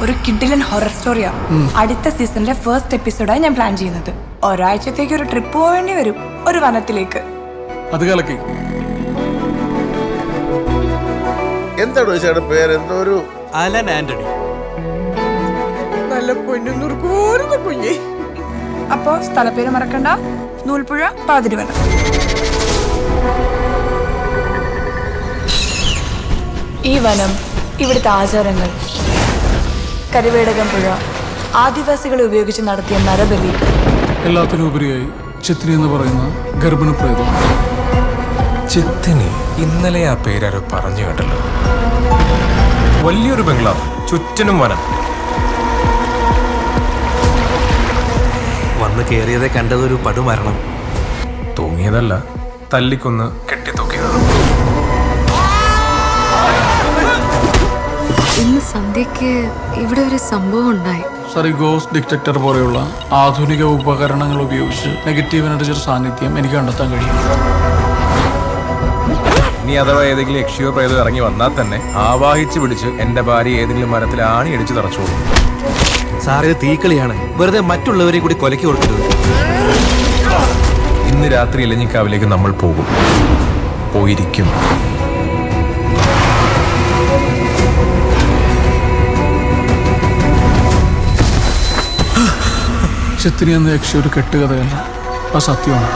ഒരു കിഡിലൻ ഹൊറർ സ്റ്റോറിയാ. അടുത്ത സീസണിലെ ഫസ്റ്റ് എപ്പിസോഡായി ഞാൻ പ്ലാൻ ചെയ്യുന്നത്. ഒരാഴ്ചത്തേക്ക് ഒരു ട്രിപ്പ് പോവേണ്ടി വരും, ഒരു വനത്തിലേക്ക്. അത് കലക്കി. എന്താണ് പേര്? എന്തോ ഒരു അലൻ ആന്റണി. നല്ല കുഞ്ഞി. അപ്പോ സ്ഥലപ്പേര് മറക്കണ്ട, നൂൽപ്പുഴ, പാതിരിവനം. ഈ വനം, ഇവിടുത്തെ ആചാരങ്ങൾ, കരിവേടകം പുഴ, ആദിവാസികളെ ഉപയോഗിച്ച് നടത്തിയ നരബലി, എല്ലാത്തിനും ഉപരിയായി ചിത്തിനി എന്ന് പറയുന്ന ഗർഭിണി പ്രേതം. ചിത്തിനി, ഇന്നലെ ആ പേരാരോ പറഞ്ഞു കേട്ടല്ലോ. വലിയൊരു ബംഗ്ലാവ്, ചുറ്റിനും വനം. വന്ന് കയറിയതെ കണ്ടതൊരു പടുമരണം. തൂങ്ങിയതല്ല, തല്ലിക്കൊന്ന് കെട്ടിത്തൂക്കിയതാണ്. ഇന്ന് സന്ധ്യക്ക് ഇവിടെ ഒരു സംഭവം ഉണ്ടായി. ഗോസ്റ്റ് ഡിറ്റക്ടർ പോലെയുള്ള ആധുനിക ഉപകരണങ്ങൾ ഉപയോഗിച്ച് നെഗറ്റീവ് എനർജിയുടെ സാന്നിധ്യം എനിക്ക് കണ്ടെത്താൻ കഴിയും. ഇനി അഥവാ ഏതെങ്കിലും യക്ഷിയോ പ്രേതോ ഇറങ്ങി വന്നാൽ തന്നെ ആവാഹിച്ച് പിടിച്ച് എന്റെ ഭാര്യ ഏതെങ്കിലും മരത്തിൽ ആണി അടിച്ച് തറച്ചോളൂ. സാർ, ഇത് തീക്കളിയാണ്. വെറുതെ മറ്റുള്ളവരെ കൂടി കൊലക്കി കൊടുക്കരുത്. ഇന്ന് രാത്രി ഇലഞ്ഞിക്കാവിലേക്ക് നമ്മൾ പോകും, പോയിരിക്കും. ചിത്തിനി എന്ന യക്ഷി ഒരു കെട്ടുകഥയല്ല, അത് സത്യമാണ്.